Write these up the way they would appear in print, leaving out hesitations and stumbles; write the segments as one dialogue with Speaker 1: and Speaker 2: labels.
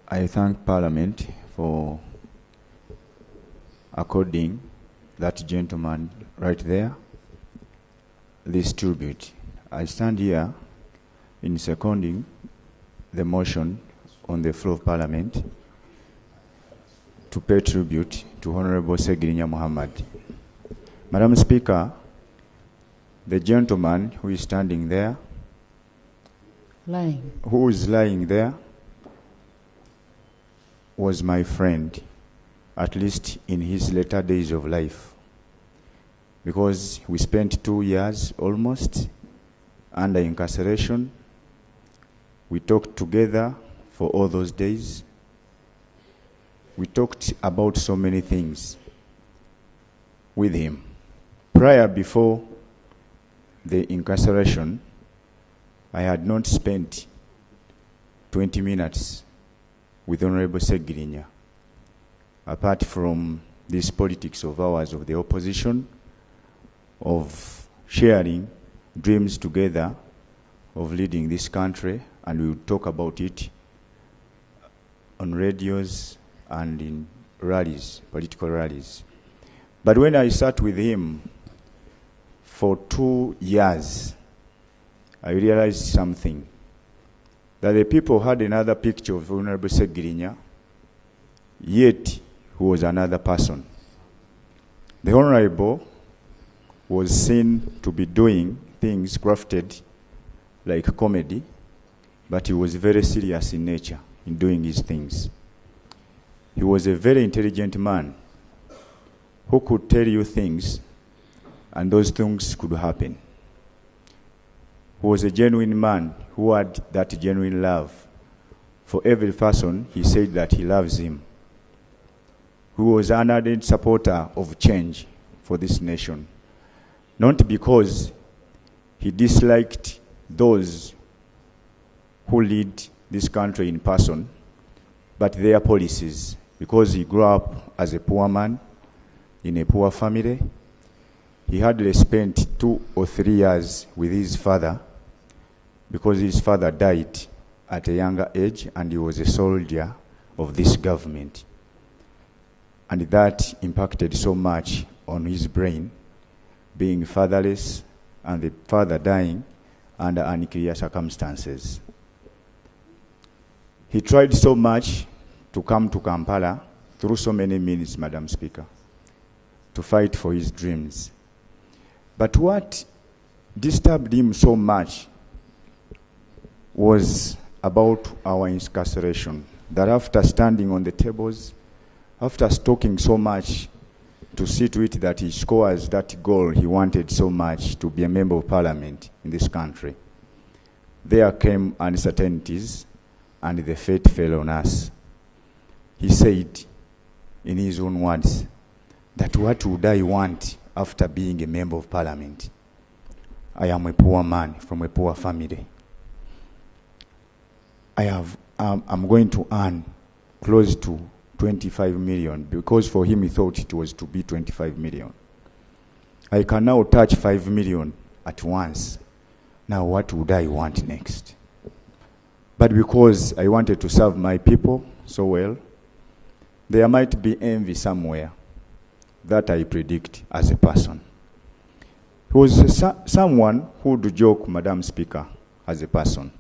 Speaker 1: I thank Parliament for according that gentleman right there this tribute. I stand here in seconding the motion on the floor of Parliament to pay tribute to Honorable Ssegirinya Muhammad. Madam Speaker, the gentleman who is standing there, who is lying there, was my friend, at least in his later days of life, because we spent 2 years almost under incarceration. We talked together for all those days. We talked about so many things with him. Before the incarceration, I had not spent 20 minutes with Honorable Ssegirinya, apart from this politics of ours of the opposition, of sharing dreams together, of leading this country, and we would talk about it on radios and in rallies, political rallies. But when I sat with him for 2 years, I realized something, that the people had another picture of Honorable Ssegirinya, yet he was another person. The Honorable was seen to be doing things crafted like comedy, but he was very serious in nature in doing his things. He was a very intelligent man who could tell you things and those things could happen. He was a genuine man who had that genuine love for every person. He said that he loves him. He was an ardent supporter of change for this nation, not because he disliked those who lead this country in person, but their policies, because he grew up as a poor man in a poor family. He hardly spent 2 or 3 years with his father, because his father died at a younger age and he was a soldier of this government. And that impacted so much on his brain, being fatherless and the father dying under unclear circumstances. He tried so much to come to Kampala through so many means, Madam Speaker, to fight for his dreams. But what disturbed him so much was about our incarceration, that after standing on the tables, after talking so much to see to it that he scores that goal he wanted so much, to be a member of Parliament in this country, there came uncertainties and the fate fell on us. He said, in his own words, that what would I want after being a member of Parliament? I am a poor man from a poor family. I'm going to earn close to 25 million, because for him he thought it was to be 25 million. I can now touch 5 million at once. Now what would I want next? But because I wanted to serve my people so well, there might be envy somewhere that I predict as a person. He was someone who would joke, Madam Speaker, as a person.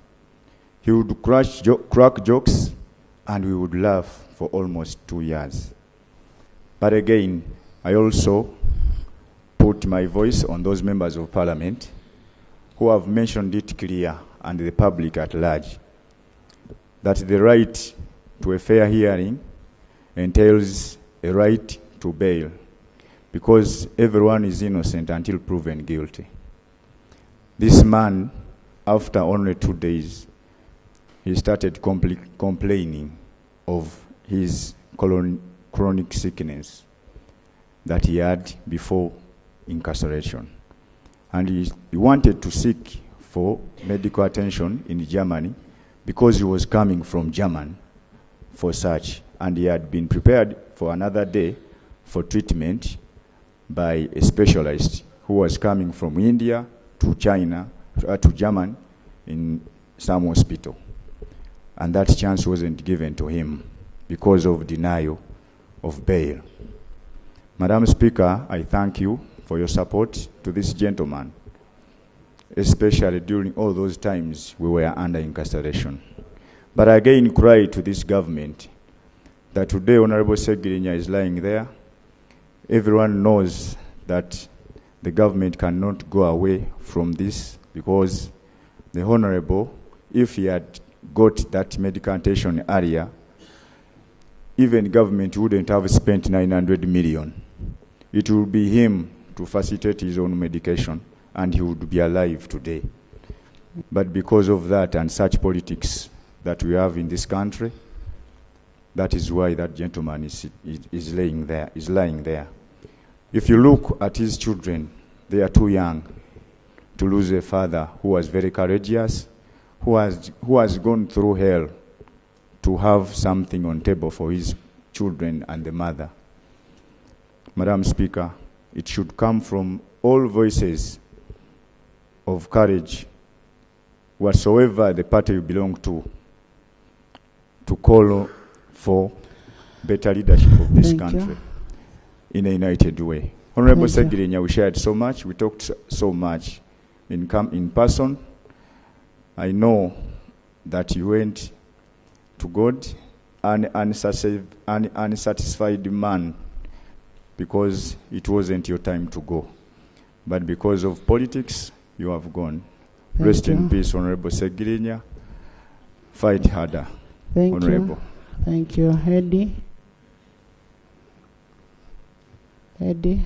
Speaker 1: He would crack jokes and we would laugh for almost 2 years. But again, I also put my voice on those members of Parliament who have mentioned it clear, and the public at large, that the right to a fair hearing entails a right to bail, because everyone is innocent until proven guilty. This man, after only 2 days, he started complaining of his chronic sickness that he had before incarceration. And he wanted to seek for medical attention in Germany, because he was coming from Germany for such. And he had been prepared for another day for treatment by a specialist who was coming from India to China, to Germany in some hospital. and that chance wasn't given to him because of denial of bail. Madam Speaker, I thank you for your support to this gentleman, especially during all those times we were under incarceration. But I again cry to this government that today Honorable Ssegirinya is lying there. Everyone knows that the government cannot go away from this because the Honorable, if he had got that medication earlier, even government wouldn't have spent 900 million. It will be him to facilitate his own medication, and he would be alive today. But because of that and such politics that we have in this country, that is why that gentleman is lying there. If you look at his children, they are too young to lose a father who was very courageous, who has gone through hell to have something on table for his children and the mother. Madam Speaker, it should come from all voices of courage, whatsoever the party you belong to call for better leadership of this country in a united way. Honorable Ssegirinya, we shared so much, we talked so much in person. I know that you went to God an unsatisfied man because it wasn't your time to go. But because of politics, you have gone. Rest in peace, Honorable Ssegirinya. Fight harder, Honorable.
Speaker 2: Thank you, Eddie.